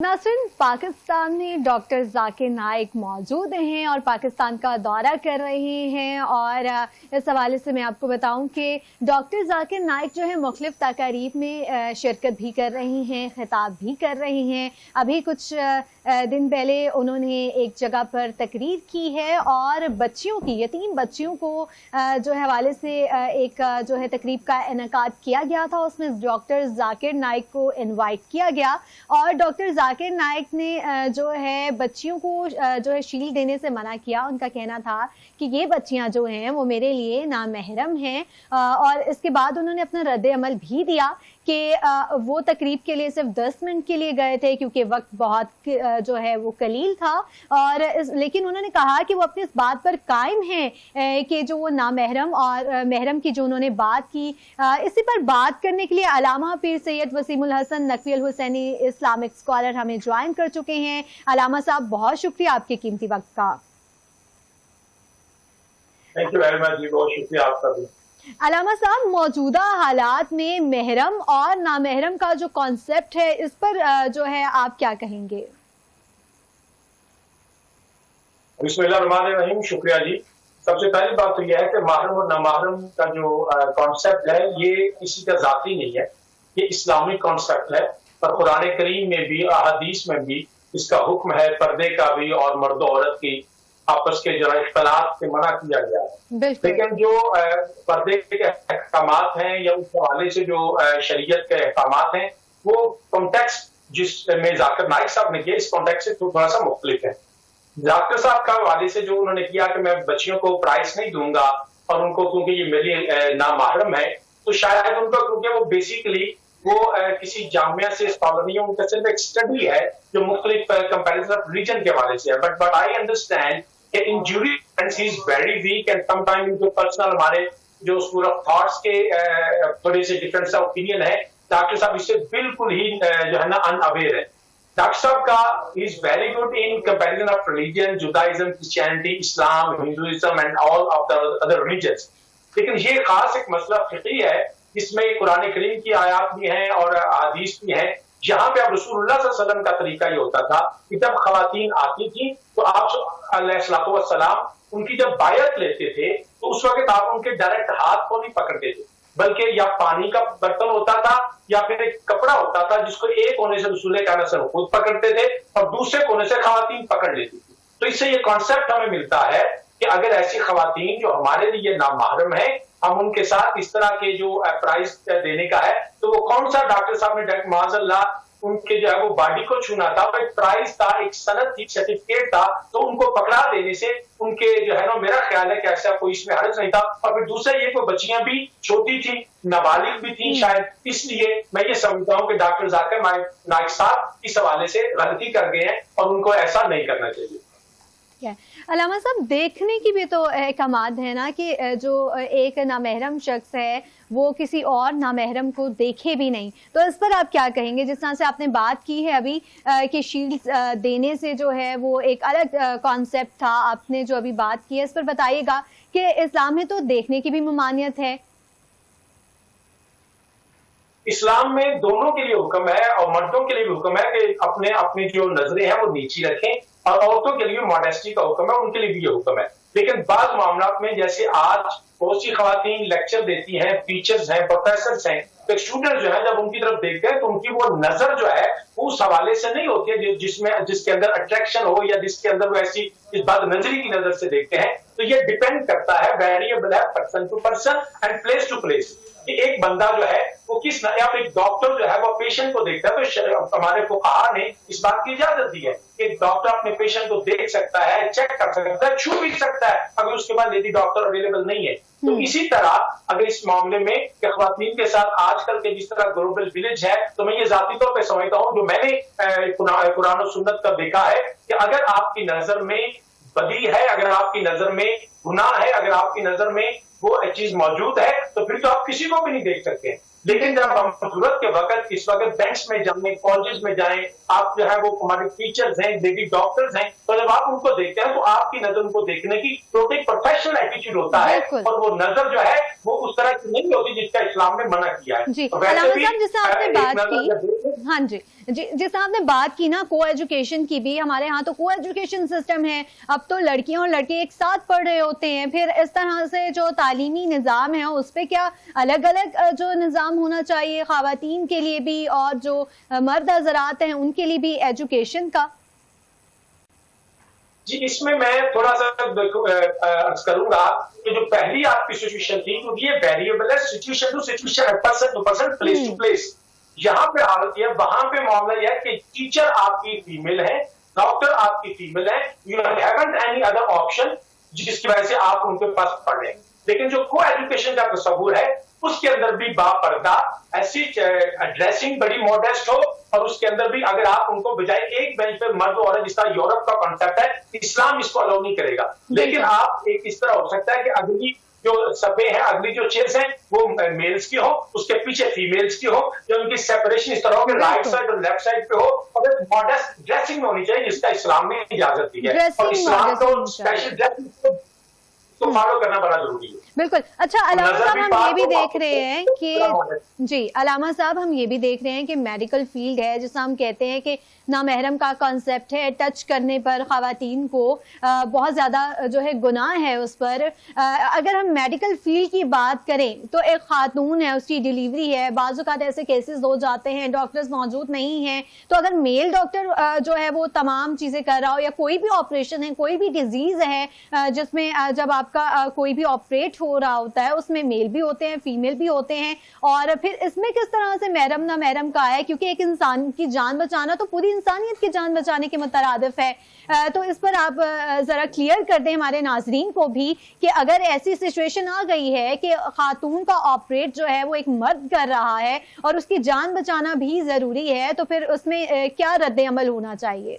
नाज़रीन, पाकिस्तान में डॉक्टर जाकिर नाइक मौजूद हैं और पाकिस्तान का दौरा कर रहे हैं। और इस हवाले से मैं आपको बताऊं कि डॉक्टर जाकिर नाइक जो है मुख्तलिफ तकारीब में शिरकत भी कर रही हैं, खिताब भी कर रही हैं। अभी कुछ दिन पहले उन्होंने एक जगह पर तकरीर की है और बच्चियों की, यतीम बच्चियों को जो है हवाले से एक जो है तकरीब का इनेकाद किया गया था। उसमें डॉक्टर जाकिर नाइक को इनवाइट किया गया और डॉक्टर जाकिर नाइक ने जो है बच्चियों को जो है शील्ड देने से मना किया। उनका कहना था कि ये बच्चियां जो हैं वो मेरे लिए नामहरम हैं। और इसके बाद उन्होंने अपना रद्द अमल भी दिया कि वो तकरीब के लिए सिर्फ 10 मिनट के लिए गए थे क्योंकि वक्त बहुत जो है वो कलील था। और लेकिन उन्होंने कहा कि वो अपनी इस बात पर कायम हैं कि जो वो नामहरम और महरम की जो उन्होंने बात की, इसी पर बात करने के लिए अलामा पीर सैयद वसीमुल हसन नकवी अल हुसैनी इस्लामिक स्कॉलर हमें ज्वाइन कर चुके हैं। अलामा साहब, बहुत शुक्रिया आपके कीमती वक्त का। थैंक यू वेरी मच जी, बहुत शुक्रिया आपका भी। अलामा साहब, मौजूदा हालात में महरम और नामहरम का जो कॉन्सेप्ट है इस पर जो है आप क्या कहेंगे? बिस्मिल्लाहिर्रहमानिर्रहीम, शुक्रिया जी। सबसे पहली बात तो यह है कि महरम और नामहरम का जो कॉन्सेप्ट है ये किसी का जाती नहीं है, ये इस्लामिक कॉन्सेप्ट है। और कुरान करीम में भी, अहादीस में भी इसका हुक्म है पर्दे का भी और मर्द औरत की आपस के जो इख्तलाफ से मना किया गया है। लेकिन जो पर्दे के अहकामात हैं या उस हवाले से जो शरीयत के अहकामात हैं वो कॉन्टेक्स्ट जिसमें जाकिर नाइक साहब ने किया इस कॉन्टेक्स्ट से थोड़ा सा मुख्तलिफ है। जाकिर साहब का हवाले से जो उन्होंने किया कि मैं बच्चियों को प्राइस नहीं दूंगा और उनको क्योंकि ये मेरी नामहरम है, तो शायद उनको क्योंकि वो बेसिकली वो किसी जामिया से स्कॉलरी उनका सिर्फ एक स्टडी है जो मुख्तलिफ कंपैरिजन ऑफ रीजन के हवाले से है। But I understand in jurisprudence he is very weak and sometime इनके पर्सनल हमारे जो स्कूल ऑफ थॉट्स के थोड़े से डिफरेंस ऑफ ओपिनियन है। डॉक्टर साहब इससे बिल्कुल ही जो है ना अनअवेयर है। डॉक्टर साहब का is very good in comparison of religion, Judaism, Christianity, Islam, Hinduism and all of the other religions. लेकिन ये खास एक मसला फिकी है जिसमें कुरान करीम की आयात भी हैं और हदीस भी हैं, जहां पे अब रसूलुल्लाह सल्लल्लाहु अलैहि वसल्लम का तरीका ये होता था कि जब खवातीन आती थी तो आप अलैहिस्सलातु वस्सलाम उनकी जब बायत लेते थे तो उस वक्त आप उनके डायरेक्ट हाथ को नहीं पकड़ते थे, बल्कि या पानी का बर्तन होता था या फिर एक कपड़ा होता था जिसको एक कोने से रसूल कायनात सल्लल्लाहु अलैहि वसल्लम खुद पकड़ते थे और दूसरे कोने से खवातीन पकड़ लेती थी। तो इससे ये कॉन्सेप्ट हमें मिलता है कि अगर ऐसी खवातीन जो हमारे लिए नामहरम है हम उनके साथ इस तरह के जो प्राइस देने का है तो वो कौन सा डॉक्टर साहब ने माज़अल्लाह उनके जो है वो बॉडी को छूना था, वो एक प्राइस था, एक सनद थी, सर्टिफिकेट था, तो उनको पकड़ा देने से उनके जो है ना मेरा ख्याल है कि ऐसा कोई इसमें हर्ज नहीं था। और फिर दूसरा ये कोई बच्चियां भी छोटी थी, नाबालिग भी थी शायद, इसलिए मैं ये समझता हूँ कि डॉक्टर जाकिर नाइक साहब इस हवाले से गलती कर गए हैं और उनको ऐसा नहीं करना चाहिए। अलामा साहब, देखने की भी तो अहकामात है ना कि जो एक नामहरम शख्स है वो किसी और नामहरम को देखे भी नहीं, तो इस पर आप क्या कहेंगे? जिस तरह से आपने बात की है अभी कि शील्ड देने से जो है वो एक अलग कॉन्सेप्ट था, आपने जो अभी बात की है इस पर बताइएगा कि इस्लाम में तो देखने की भी ममानियत है। इस्लाम में दोनों के लिए हुक्म है और मर्दों के लिए भी हुक्म है कि अपने अपनी जो नजरें हैं वो नीची रखें, और औरतों के लिए मॉडेस्टी का हुक्म है, उनके लिए भी ये हुक्म है। लेकिन बाद मामला में जैसे आज बहुत सी खवातीन लेक्चर देती हैं, टीचर्स हैं, प्रोफेसर्स हैं, तो स्टूडेंट जो है जब उनकी तरफ देखते हैं तो उनकी वो नजर जो है उस हवाले से नहीं होती है जिसके अंदर अट्रैक्शन हो या जिसके अंदर वो ऐसी इस बात नजरी की नजर से देखते हैं। तो ये डिपेंड करता है, वेरिएबल है person to person and place to place, कि एक बंदा जो है वो किस या फिर एक डॉक्टर जो है वो पेशेंट को देखता है। तो हमारे फुक़हा ने इस बात की इजाजत दी है कि एक डॉक्टर अपने पेशेंट को देख सकता है, चेक कर सकता है, छू भी सकता है अगर उसके बाद लेडी डॉक्टर अवेलेबल नहीं है। तो इसी तरह अगर इस मामले में ख़वातीन के साथ आजकल के जिस तरह ग्लोबल विलेज है, तो मैं ये जाती तौर पर समझता हूँ, जो मैंने कुरान और सुन्नत का देखा है कि अगर आपकी नजर में बदी है, अगर आपकी नजर में गुनाह है, अगर आपकी नजर में वो चीज मौजूद है तो फिर तो आप किसी को भी नहीं देख सकते। लेकिन जब हम जरूरत के वक्त इस वक्त बैंक्स में जाएं, कॉलेज में जाएं, आप जो है वो हमारे टीचर्स हैं, लेडी डॉक्टर्स हैं, तो जब आप उनको देखते हैं तो आपकी नजर उनको देखने की तो एक प्रोफेशनल एटीट्यूड होता है, और वो नजर जो है वो उस तरह की नहीं होती जिसका इस्लाम ने मना किया है। जी अलामा साहब, जैसे आपने बात की, हाँ जी जैसे आपने बात की ना को एजुकेशन की भी, हमारे यहाँ तो को एजुकेशन सिस्टम है, अब तो लड़कियां और लड़के एक साथ पढ़ रहे होते हैं, फिर इस तरह से जो तालीमी निज़ाम है उस पर क्या अलग अलग जो निज़ाम होना चाहिए ख़वातीन के लिए भी और जो मर्द हज़रात हैं उनके लिए भी एजुकेशन का? जी इसमें मैं थोड़ा सा अर्ज करूंगा कि जो पहली आपकी सिचुएशन थी, क्योंकि ये वेरिएबल है, situation to situation, person to person, place to place. यहाँ पे हालत है, वहां पे मामला यह है कि टीचर आपकी फीमेल है, डॉक्टर आपकी फीमेल है, you haven't any other option जिसकी वजह से आप उनके पास पढ़े। लेकिन जो को एजुकेशन का तस्वुर है उसके अंदर भी बापर्दा ऐसी ड्रेसिंग बड़ी मॉडेस्ट हो, और उसके अंदर भी अगर आप उनको बजाय एक बेंच पे मर्द और जिस तरह यूरोप का कॉन्सेप्ट है, इस्लाम इसको अलाउ नहीं करेगा। लेकिन आप एक इस तरह हो सकता है कि अगली जो सफे हैं, अगली जो चेयर्स हैं वो मेल्स की हो, उसके पीछे फीमेल्स की हो, जो उनकी सेपरेशन इस तरह हो कि राइट साइड और लेफ्ट साइड पे हो, और एक मॉडेस्ट ड्रेसिंग में होनी चाहिए जिसका इस्लाम ने इजाजत दी है। और इस्लाम तो स्पेशल ड्रेसिंग तो फॉलो करना बड़ा जरूरी है। बिल्कुल। अच्छा अलामा साहब, हम ये भी देख रहे हैं कि जी अलामा साहब, हम ये भी देख रहे हैं कि मेडिकल फील्ड है, जिसमें हम कहते हैं कि नामहरम का कॉन्सेप्ट है, टच करने पर ख़वातीन को बहुत ज़्यादा जो है गुनाह है उस पर। अगर हम मेडिकल फील्ड की बात करें तो एक खातून है, उसकी डिलीवरी है, बाज़ औक़ात ऐसे केसेस हो जाते हैं डॉक्टर्स मौजूद नहीं हैं, तो अगर मेल डॉक्टर जो है वो तमाम चीज़ें कर रहा हो, या कोई भी ऑपरेशन है, कोई भी डिजीज़ है जिसमें जब आपका कोई भी ऑपरेट हो रहा होता है उसमें मेल भी होते हैं, फीमेल भी होते हैं, और फिर इसमें किस तरह से महरम ना महरम का है, क्योंकि एक इंसान की जान बचाना तो पूरी इंसानियत की जान बचाने के मुतरादिफ है। तो इस पर आप जरा क्लियर कर दें हमारे नाजरीन को भी कि अगर ऐसी सिचुएशन आ गई है कि खातून का ऑपरेट जो है वो एक मर्द कर रहा है और उसकी जान बचाना भी जरूरी है, तो फिर उसमें क्या रद्द अमल होना चाहिए?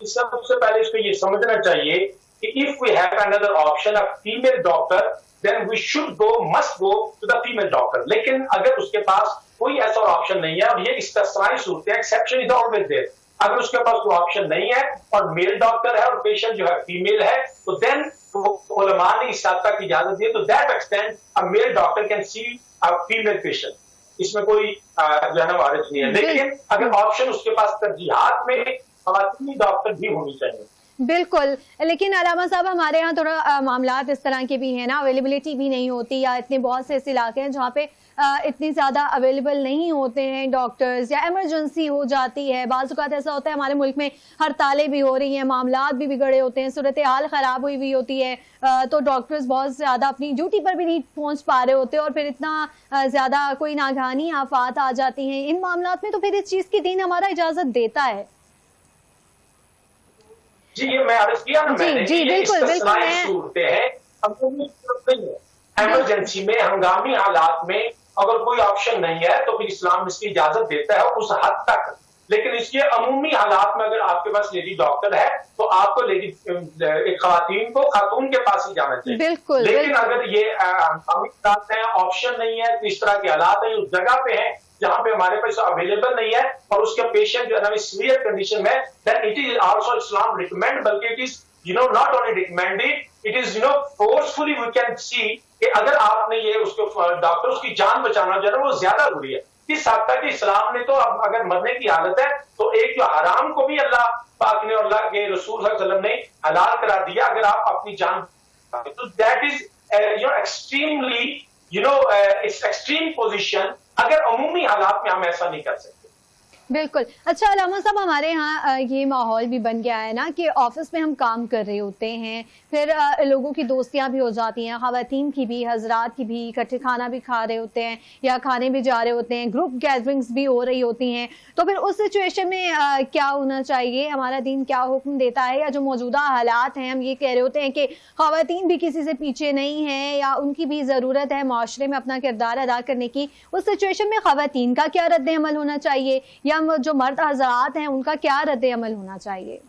सबसे पहले इसको ये समझना चाहिए कि if we have another option of female doctor, then we should go, must go to the female doctor. लेकिन अगर उसके पास कोई ऐसा ऑप्शन नहीं है, और ये इस्तिस्नाई सूरत है, एक्सेप्शन इज ऑलवेज देयर, अगर उसके पास कोई ऑप्शन नहीं है और मेल डॉक्टर है और पेशेंट जो है फीमेल है, तो देन उलमा ने इस हद तक इजाजत दी, तो that extent a mail doctor can see a female patient, इसमें कोई जो है वारिस नहीं है। लेकिन अगर ऑप्शन उसके पास तरजीहात में ख़वातीनी डॉक्टर भी होनी चाहिए। बिल्कुल। लेकिन अलामा साहब, हमारे यहाँ थोड़ा मामलात इस तरह के भी हैं ना, अवेलेबिलिटी भी नहीं होती, या इतने बहुत से ऐसे इलाके हैं जहाँ पे इतनी ज़्यादा अवेलेबल नहीं होते हैं डॉक्टर्स, या इमरजेंसी हो जाती है। बाज़ औक़ात ऐसा होता है हमारे मुल्क में हड़तालें भी हो रही हैं, मामलात भी बिगड़े होते हैं, सूरत हाल ख़राब हुई होती है, तो डॉक्टर्स बहुत ज़्यादा अपनी ड्यूटी पर भी नहीं पहुँच पा रहे होते, और फिर इतना ज़्यादा कोई नागहानी आफात आ जाती हैं इन मामलात में, तो फिर इस चीज़ की दीन हमारा इजाज़त देता है। जी ये मैं अर्ज किया ना, मैंने जी बिल्कुल बिल्कुल सूरतें हैं, इमरजेंसी में, हंगामी हालात में अगर कोई ऑप्शन नहीं है तो फिर इस्लाम इसकी इजाजत देता है उस हद तक। लेकिन इसके अमूमी हालात में अगर आपके पास लेडी डॉक्टर है तो आपको लेडी एक खातून के पास ही जाना चाहिए। बिल्कुल। लेकिन अगर ये ऑप्शन नहीं है, तो इस तरह के हालात है, उस जगह पे है जहां पे हमारे पास अवेलेबल नहीं है और उसके पेशेंट जो है सीवियर कंडीशन में, then it is also Islam recommend, बल्कि it is not only recommended, it is forcefully we can see कि अगर आपने ये उसको डॉक्टर उसकी जान बचाना जो है वो ज्यादा जरूरी है। इस हद तक इस्लाम ने तो अगर मरने की हालत है तो एक जो हराम को भी अल्लाह पाक ने, अल्लाह के रसूल सल्लल्लाहु अलैहि वसल्लम ने हलाल करार दिया अगर आप अपनी जान, तो that is extremely it's extreme position. अगर अमूमी हालात में हम ऐसा नहीं कर सकते। बिल्कुल। अच्छा अलामा साहब, हमारे यहाँ ये माहौल भी बन गया है ना कि ऑफिस में हम काम कर रहे होते हैं, फिर लोगों की दोस्तियाँ भी हो जाती हैं, ख़वातीन की भी, हजरात की भी, इकट्ठे खाना भी खा रहे होते हैं या खाने भी जा रहे होते हैं, ग्रुप गैदरिंग्स भी हो रही होती हैं, तो फिर उस सिचुएशन में क्या होना चाहिए, हमारा दीन क्या हुक्म देता है, या जो मौजूदा हालात हैं हम ये कह रहे होते हैं कि ख़वातीन भी किसी से पीछे नहीं हैं या उनकी भी ज़रूरत है माशरे में अपना किरदार अदा करने की, उस सिचुएशन में ख़वातीन का क्या रद्द अमल होना चाहिए, या जो मर्द हज़रात हैं उनका क्या रद्द अमल होना चाहिए?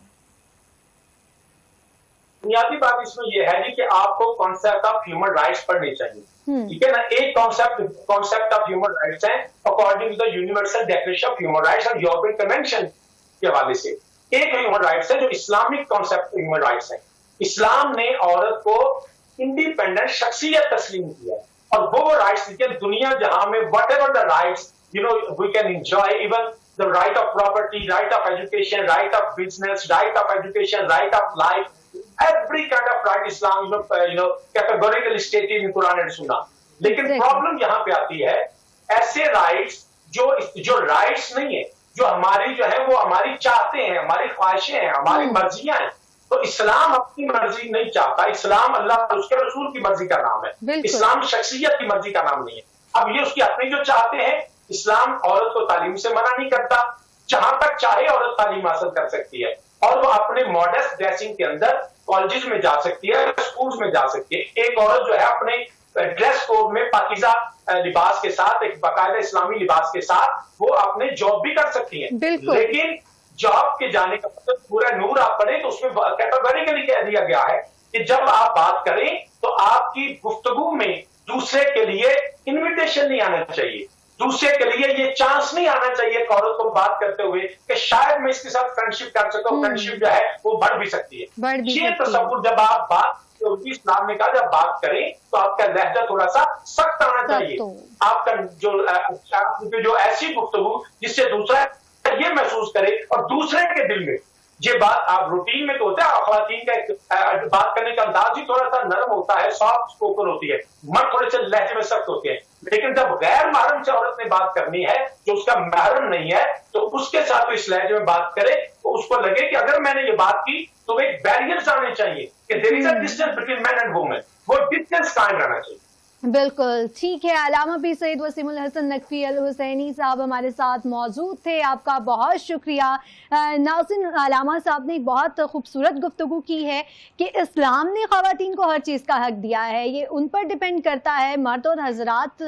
बुनियादी बात इसमें यह है जी कि आपको कॉन्सेप्ट ऑफ ह्यूमन राइट्स पढ़ने चाहिए, ठीक है ना। एक कॉन्सेप्ट ऑफ ह्यूमन राइट्स है according to the universal declaration of human rights और यूरोपियन कन्वेंशन के हवाले से। एक ह्यूमन राइट्स है जो इस्लामिक कॉन्सेप्ट ह्यूमन राइट्स है। इस्लाम ने औरत को इंडिपेंडेंट शख्सियत तस्लीम किया है और वो राइट्स दिए दुनिया जहां में whatever the rights we can enjoy, even the right of property, right of education, right of business, right of education, right of life, every kind of right Islam categorically stated in Quran and Sunnah. लेकिन problem यहाँ पे आती है ऐसे rights जो rights नहीं है, जो हमारी जो है वो हमारी चाहते हैं, हमारी ख्वाहिशें हैं, हमारी मर्जियां हैं। तो इस्लाम अपनी मर्जी नहीं चाहता, इस्लाम अल्लाह और उसके रसूल की मर्जी का नाम है, इस्लाम शख्सियत की मर्जी का नाम नहीं है। अब ये उसकी अपनी जो चाहते हैं, इस्लाम औरत को तालीम से मना नहीं करता, जहां तक चाहे औरत तालीम हासिल कर सकती है और वो अपने मॉडेस्ट ड्रेसिंग के अंदर कॉलेजेस में जा सकती है, स्कूल्स में जा सकती है। एक औरत जो है अपने ड्रेस कोड में पाकीज़ा लिबास के साथ, एक बाकायदा इस्लामी लिबास के साथ वो अपने जॉब भी कर सकती है। लेकिन जॉब के जाने का मतलब पूरा नूर आप पढ़े तो उसमें कैटेगोरिकली कह दिया गया है कि जब आप बात करें तो आपकी गुफ्तगू में दूसरे के लिए इन्विटेशन नहीं आना चाहिए, दूसरे के लिए ये चांस नहीं आना चाहिए एक औरत को बात करते हुए कि शायद मैं इसके साथ फ्रेंडशिप कर सकता हूँ, फ्रेंडशिप जो है वो बढ़ भी सकती है। ये तसव्वुर जब आप बात इस्लाम ने कहा जब बात करें तो आपका लहजा थोड़ा सा सख्त आना चाहिए, आपका जो ऐसी गुफ्तगू जिससे दूसरा ये महसूस करे और दूसरे के दिल में ये बात। आप रूटीन में तो होता है ख्वातीन का बात करने का अंदाज ही थोड़ा सा नरम होता है, सॉफ्ट स्पोकन होती है, मन थोड़े से लहजे में सख्त होते हैं। लेकिन जब गैर महरम से औरत ने बात करनी है जो उसका महरम नहीं है तो उसके साथ इस लहजे में बात करे तो उसको लगे कि अगर मैंने ये बात की तो एक बैरियर्स आने चाहिए कि there is a distance between man and women, वो डिस्टेंस कायम रहना चाहिए। बिल्कुल ठीक है। अल्लामा पीर सैयद वसीमुल हसन नकवी अल हुसैनी साहब हमारे साथ मौजूद थे, आपका बहुत शुक्रिया। नाज़रीन, अल्लामा साहब ने एक बहुत खूबसूरत गुफ्तगू की है कि इस्लाम ने ख़वातीन को हर चीज़ का हक दिया है, ये उन पर डिपेंड करता है, मर्द और हजरात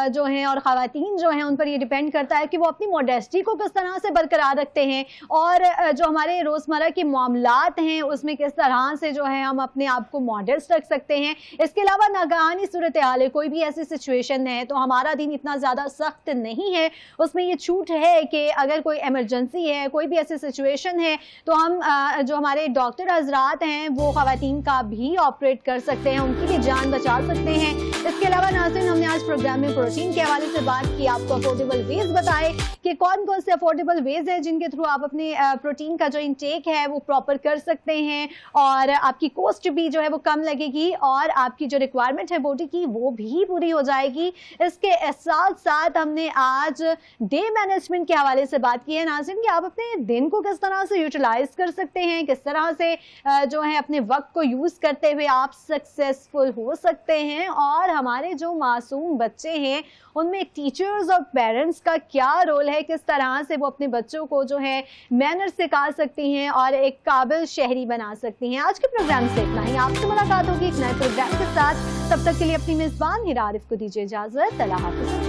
जो हैं और ख़वातीन जो हैं उन पर ये डिपेंड करता है कि वो अपनी मॉडेस्टी को किस तरह से बरकरार रखते हैं और जो हमारे रोज़मर्रा के मामलात हैं उसमें किस तरह से जो है हम अपने आप को मॉडेस्ट रख सकते हैं। इसके अलावा नागहानी सूरत कोई भी ऐसी सिचुएशन है तो हमारा दिन इतना ज़्यादा सख्त नहीं है, उसमें ये छूट है कि अगर कोई इमरजेंसी है, कोई भी ऐसी सिचुएशन है तो हम जो हमारे डॉक्टर हजरात हैं वो ख़वातीन का भी ऑपरेट कर सकते हैं, उनकी भी जान बचा सकते हैं। इसके अलावा नाज़रीन, हमने आज प्रोग्राम में प्रोटीन के हवाले से बात की, आपको अफोर्डेबल वेज बताए कि कौन कौन से अफोर्डेबल वेज हैं जिनके थ्रू आप अपने प्रोटीन का जो इंटेक है वो प्रॉपर कर सकते हैं और आपकी कॉस्ट भी जो है वो कम लगेगी और आपकी जो रिक्वायरमेंट है बॉडी की वो भी पूरी हो जाएगी। इसके साथ साथ हमने आज डे मैनेजमेंट के हवाले से बात की है नाज़रीन कि आप अपने दिन को किस तरह से यूटिलाइज कर सकते हैं, किस तरह से जो है अपने वक्त को यूज करते हुए आप सक्सेसफुल हो सकते हैं और हमारे जो मासूम बच्चे हैं उनमें टीचर्स और पेरेंट्स का क्या रोल है, किस तरह से वो अपने बच्चों को जो है मैनर सिखा सकती हैं और एक काबिल शहरी बना सकती हैं। आज के प्रोग्राम से इतना ही, आपसे मुलाकात होगी एक नए प्रोग्राम के साथ। तब तक के लिए अपनी मेजबान हिरा आरिफ को दीजिए इजाजत। अल्लाह हाफ़िज़।